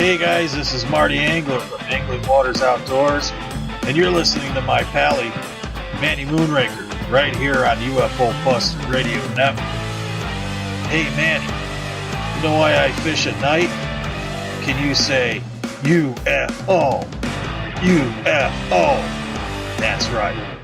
Hey guys, this is Marty Angler from Angling Waters Outdoors, and you're listening to my pally, Manny Moonraker, right here on UFO Plus Radio Network. Hey Manny, you know why I fish at night? Can you say UFO? UFO. That's right.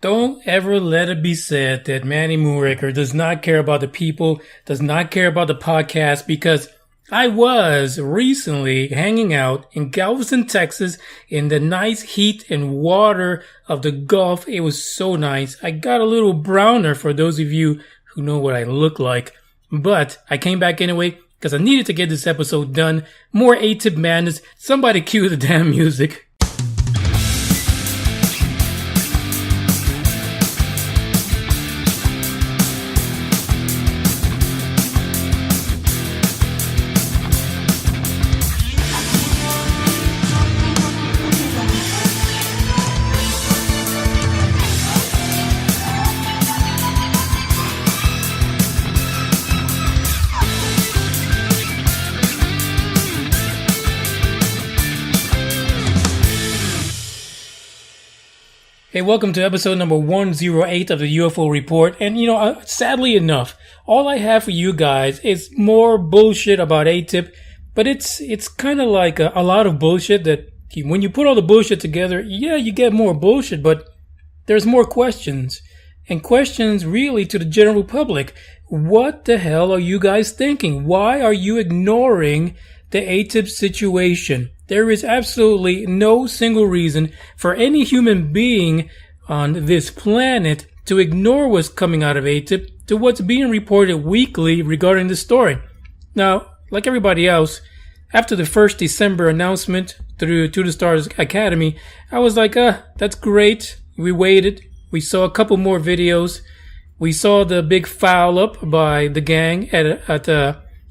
Don't ever let it be said that Manny Moonraker does not care about the people, does not care about the podcast, because I was recently hanging out in Galveston, Texas, in the nice heat and water of the Gulf. It was so nice. I got a little browner for those of you who know what I look like. But I came back anyway because I needed to get this episode done. More AATIP madness. Somebody cue the damn music. Hey, welcome to episode number 108 of the UFO Report. And, sadly enough, all I have for you guys is more bullshit about AATIP. But it's kind of like a lot of bullshit that when you put all the bullshit together, yeah, you get more bullshit, but there's more questions. And questions really to the general public. What the hell are you guys thinking? Why are you ignoring the AATIP situation? There is absolutely no single reason for any human being on this planet to ignore what's coming out of AATIP to what's being reported weekly regarding the story. Now, like everybody else, after the first December announcement through To the Stars Academy, I was like, that's great. We waited. We saw a couple more videos. We saw the big foul up by the gang at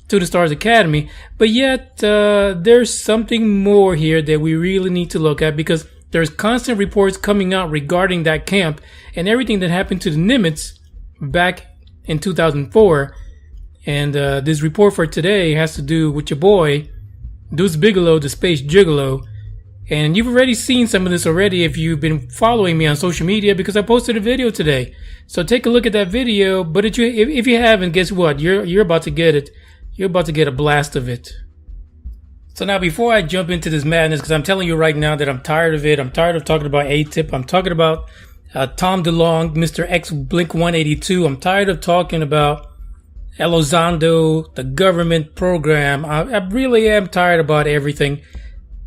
To the Stars Academy, but yet there's something more here that we really need to look at, because there's constant reports coming out regarding that camp and everything that happened to the Nimitz back in 2004. And this report for today has to do with your boy, Deuce Bigelow, the Space Gigolo. And you've already seen some of this already if you've been following me on social media, because I posted a video today. So take a look at that video. But if you haven't, guess what? You're about to get it. You're about to get a blast of it. So now, before I jump into this madness, because I'm telling you right now that I'm tired of it. I'm tired of talking about AATIP. I'm talking about Tom DeLonge, Mr. X Blink 182. I'm tired of talking about Elizondo, the government program. I really am tired about everything.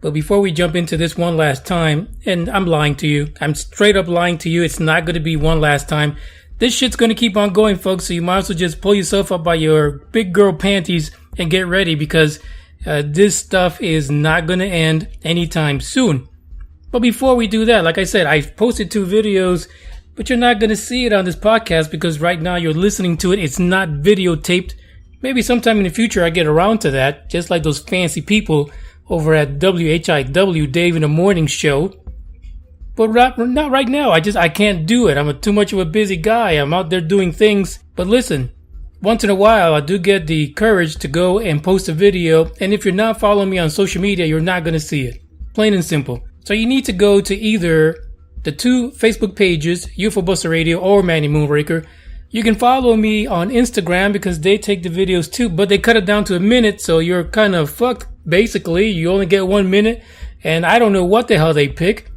But before we jump into this one last time, and I'm lying to you. I'm straight up lying to you. It's not going to be one last time. This shit's going to keep on going, folks, so you might as well just pull yourself up by your big girl panties and get ready, because this stuff is not going to end anytime soon. But before we do that, like I said, I posted 2 videos, but you're not going to see it on this podcast because right now you're listening to it. It's not videotaped. Maybe sometime in the future I get around to that, just like those fancy people over at WHIW, Dave in the Morning Show. But not right now. I can't do it. I'm too much of a busy guy. I'm out there doing things. But listen, once in a while, I do get the courage to go and post a video. And if you're not following me on social media, you're not going to see it. Plain and simple. So you need to go to either the 2 Facebook pages, UFO Buster Radio or Manny Moonraker. You can follow me on Instagram because they take the videos too, but they cut it down to a minute. So you're kind of fucked. Basically, you only get 1 minute. And I don't know what the hell they pick.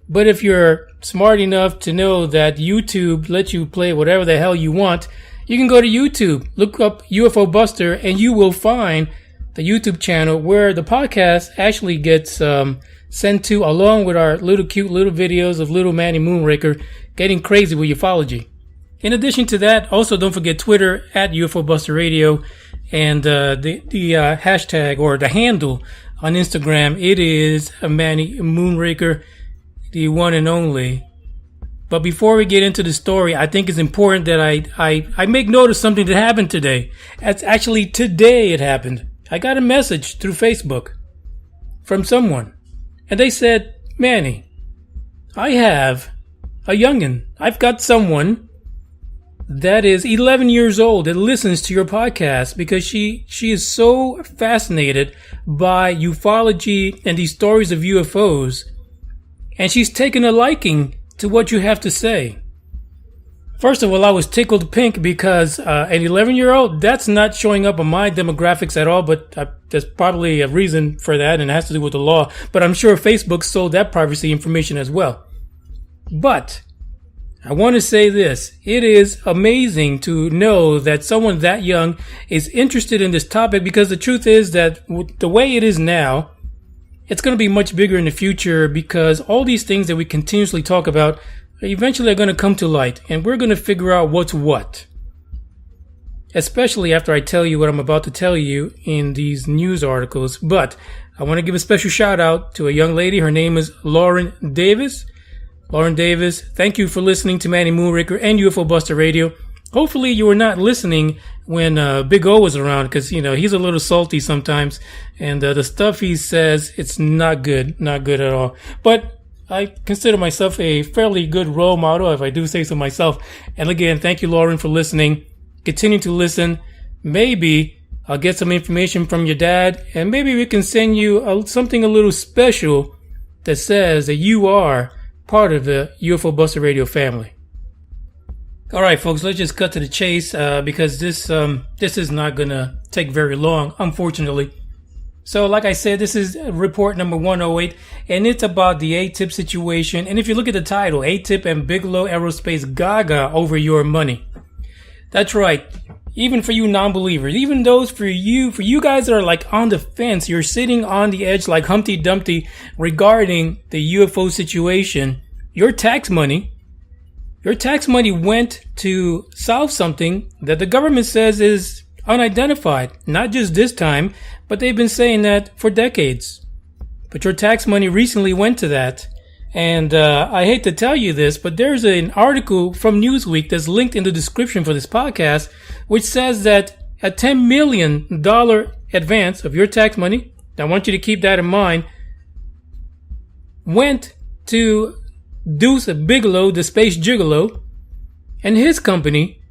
But if you're smart enough to know that YouTube lets you play whatever the hell you want, you can go to YouTube, look up UFO Buster, and you will find the YouTube channel where the podcast actually gets sent to, along with our little cute little videos of little Manny Moonraker getting crazy with ufology. In addition to that, also don't forget Twitter at UFO Buster Radio, and the hashtag or the handle on Instagram, it is Manny Moonraker, the one and only. But before we get into the story, I think it's important that I make note of something that happened today. That's actually today it happened. I got a message through Facebook from someone. And they said, Manny, I have a youngin'. I've got someone that is 11 years old that listens to your podcast because she is so fascinated by ufology and these stories of UFOs, and she's taken a liking to what you have to say. First of all, I was tickled pink because an 11-year-old, that's not showing up on my demographics at all, but there's probably a reason for that, and it has to do with the law. But I'm sure Facebook sold that privacy information as well. But I want to say this. It is amazing to know that someone that young is interested in this topic, because the truth is that the way it is now, it's going to be much bigger in the future, because all these things that we continuously talk about eventually are going to come to light, and we're going to figure out what's what. Especially after I tell you what I'm about to tell you in these news articles. But I want to give a special shout out to a young lady. Her name is Lauren Davis. Lauren Davis, thank you for listening to Manny Moonraker and UFO Buster Radio. Hopefully you were not listening when Big O was around, because, you know, he's a little salty sometimes, and the stuff he says, it's not good at all. But I consider myself a fairly good role model, if I do say so myself. And again, thank you, Lauren, for listening. Continue to listen. Maybe I'll get some information from your dad, and maybe we can send you something a little special that says that you are part of the UFO Buster Radio family. All right, folks, let's just cut to the chase, because this is not going to take very long, unfortunately. So, like I said, this is report number 108, and it's about the AATIP situation. And if you look at the title, AATIP and Bigelow Aerospace Gaga over your money. That's right. Even for you non-believers, even those for you guys that are like on the fence, you're sitting on the edge like Humpty Dumpty regarding the UFO situation. Your tax money went to solve something that the government says is unidentified. Not just this time, but they've been saying that for decades. But your tax money recently went to that. And I hate to tell you this, but there's an article from Newsweek that's linked in the description for this podcast, which says that a $10 million advance of your tax money, I want you to keep that in mind, went to Deuce Bigelow, the space gigolo, and his company.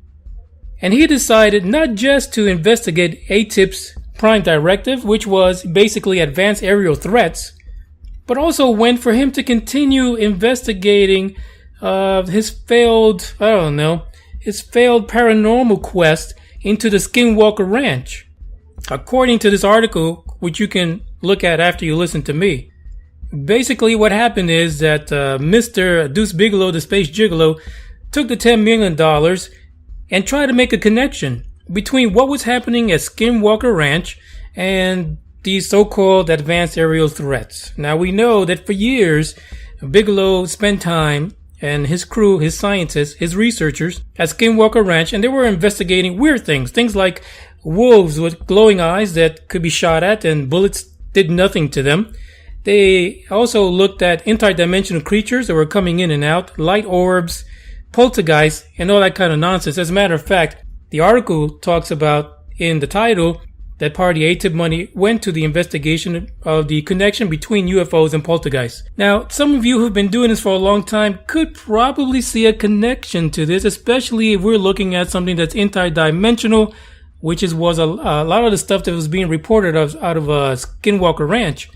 And he decided not just to investigate AATIP's prime directive, which was basically advanced aerial threats, but also went for him to continue investigating his failed paranormal quest into the Skinwalker Ranch. According to this article, which you can look at after you listen to me, basically what happened is that Mr. Deuce Bigelow, the space gigolo, took the $10 million and tried to make a connection between what was happening at Skinwalker Ranch and these so-called advanced aerial threats. Now, we know that for years, Bigelow spent time, and his crew, his scientists, his researchers at Skinwalker Ranch, and they were investigating weird things like wolves with glowing eyes that could be shot at and bullets did nothing to them. They also looked at interdimensional creatures that were coming in and out, light orbs, poltergeists, and all that kind of nonsense. As a matter of fact, the article talks about in the title that part of the AATIP money went to the investigation of the connection between UFOs and poltergeists. Now, some of you who've been doing this for a long time could probably see a connection to this, especially if we're looking at something that's interdimensional, which was a lot of the stuff that was being reported out of Skinwalker Ranch.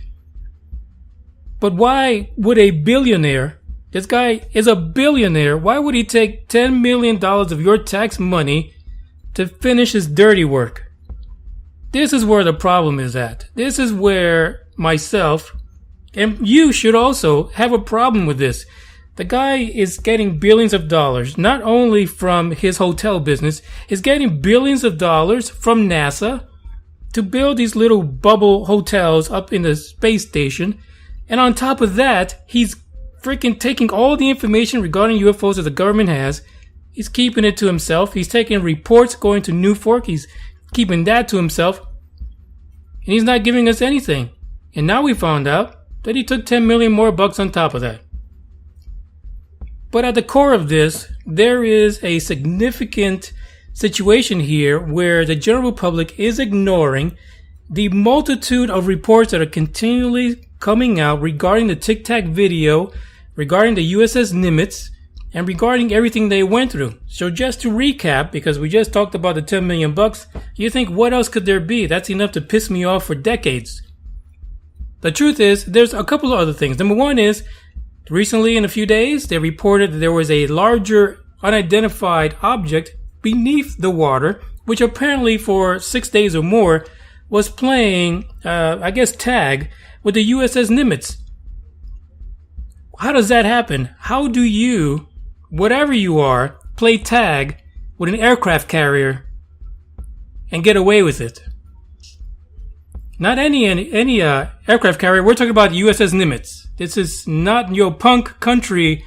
But why would a billionaire, this guy is a billionaire, why would he take $10 million of your tax money to finish his dirty work? This is where the problem is at. This is where myself, and you should also have a problem with this. The guy is getting billions of dollars, not only from his hotel business, he's getting billions of dollars from NASA to build these little bubble hotels up in the space station. And on top of that, he's freaking taking all the information regarding UFOs that the government has. He's keeping it to himself. He's taking reports going to Newsweek. He's keeping that to himself. And he's not giving us anything. And now we found out that he took 10 million more bucks on top of that. But at the core of this, there is a significant situation here where the general public is ignoring the multitude of reports that are continually coming out regarding the Tic Tac video, regarding the USS Nimitz, and regarding everything they went through. So just to recap, because we just talked about the $10 million, you think what else could there be? That's enough to piss me off for decades. The truth is, there's a couple of other things. Number one is, recently in a few days, they reported that there was a larger unidentified object beneath the water, which apparently for 6 days or more was playing, tag with the USS Nimitz. How does that happen? How do you, whatever you are, play tag with an aircraft carrier and get away with it? Not any aircraft carrier. We're talking about USS Nimitz. This is not your punk country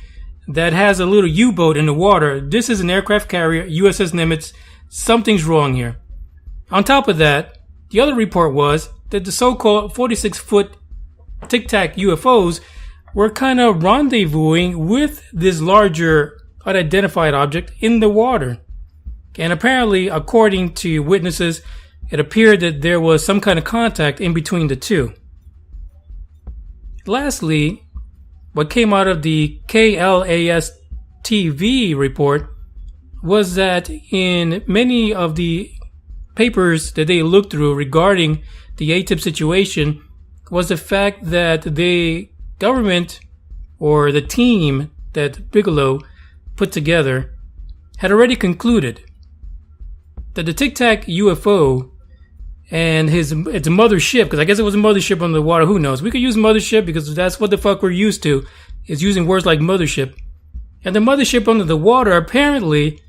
that has a little U-boat in the water. This is an aircraft carrier, USS Nimitz. Something's wrong here. On top of that, the other report was that the so-called 46-foot Tic Tac UFOs were kind of rendezvousing with this larger unidentified object in the water. And apparently, according to witnesses, it appeared that there was some kind of contact in between the two. Lastly, what came out of the KLAS-TV report was that in many of the papers that they looked through regarding the AATIP situation was the fact that the government or the team that Bigelow put together had already concluded that the Tic Tac UFO and it's a mothership, because I guess it was a mothership on the water, who knows? We could use mothership because that's what the fuck we're used to, is using words like mothership. And the mothership under the water apparently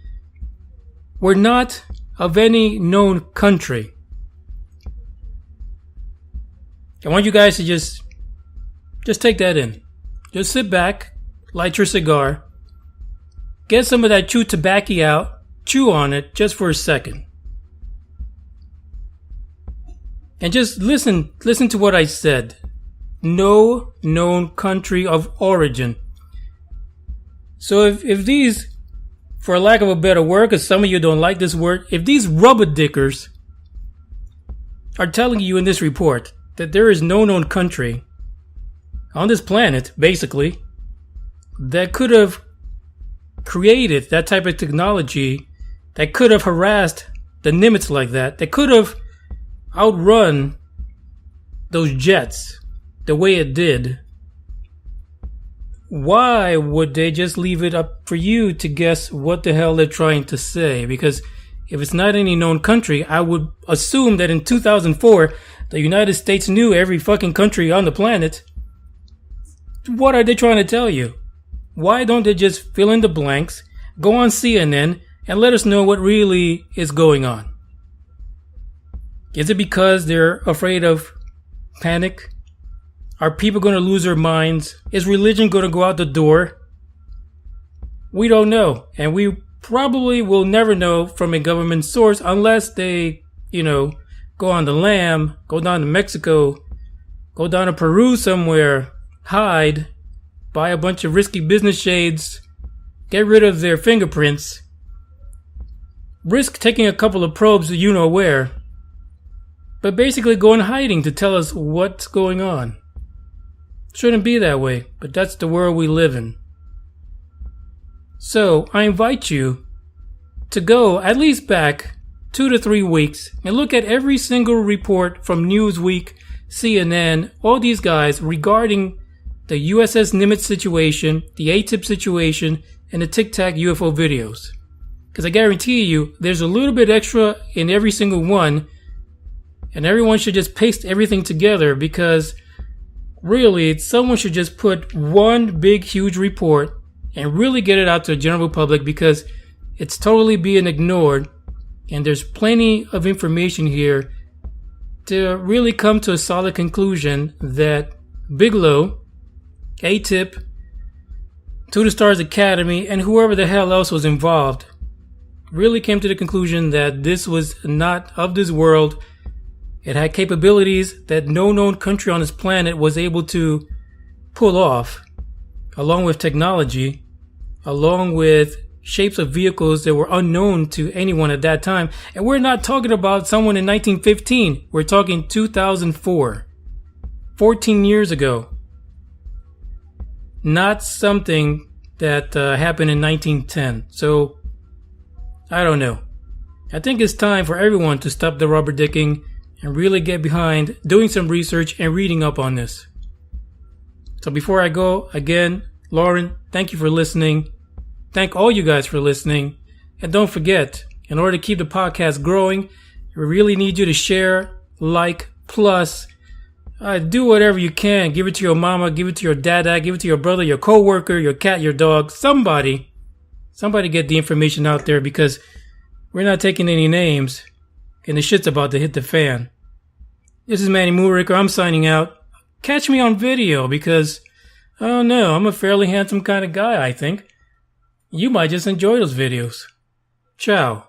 were not of any known country. I want you guys to just take that in. Just sit back, light your cigar, get some of that chew tobacco out, chew on it just for a second. And just listen to what I said. No known country of origin. So if these, for lack of a better word, because some of you don't like this word, if these rubber dickers are telling you in this report that there is no known country on this planet, basically, that could have created that type of technology, that could have harassed the Nimitz like that could have outrun those jets the way it did, why would they just leave it up for you to guess what the hell they're trying to say? Because if it's not any known country, I would assume that in 2004, the United States knew every fucking country on the planet. What are they trying to tell you? Why don't they just fill in the blanks, go on CNN, and let us know what really is going on? Is it because they're afraid of panic? Are people going to lose their minds? Is religion going to go out the door? We don't know. And we probably will never know from a government source unless they, go on the lam, go down to Mexico, go down to Peru somewhere, hide, buy a bunch of risky business shades, get rid of their fingerprints, risk taking a couple of probes you know where, but basically go in hiding to tell us what's going on. Shouldn't be that way, but that's the world we live in. So I invite you to go at least back 2 to 3 weeks and look at every single report from Newsweek, CNN, all these guys regarding the USS Nimitz situation, the AATIP situation, and the Tic Tac UFO videos. Because I guarantee you, there's a little bit extra in every single one, and everyone should just paste everything together, because really, someone should just put one big, huge report and really get it out to the general public, because it's totally being ignored, and there's plenty of information here to really come to a solid conclusion that Bigelow, AATIP, To the Stars Academy, and whoever the hell else was involved really came to the conclusion that this was not of this world. It had capabilities that no known country on this planet was able to pull off, along with technology, along with shapes of vehicles that were unknown to anyone at that time. And we're not talking about someone in 1915. We're talking 2004, 14 years ago. Not something that happened in 1910. So, I don't know. I think it's time for everyone to stop the rubber dicking and really get behind doing some research and reading up on this. So before I go, again, Lauren, thank you for listening. Thank all you guys for listening. And don't forget, in order to keep the podcast growing, we really need you to share, like, plus, do whatever you can. Give it to your mama, give it to your dada, give it to your brother, your coworker, your cat, your dog, somebody. Somebody get the information out there, because we're not taking any names and the shit's about to hit the fan. This is Manny Moonraker. I'm signing out. Catch me on video, because, I don't know, I'm a fairly handsome kind of guy, I think. You might just enjoy those videos. Ciao.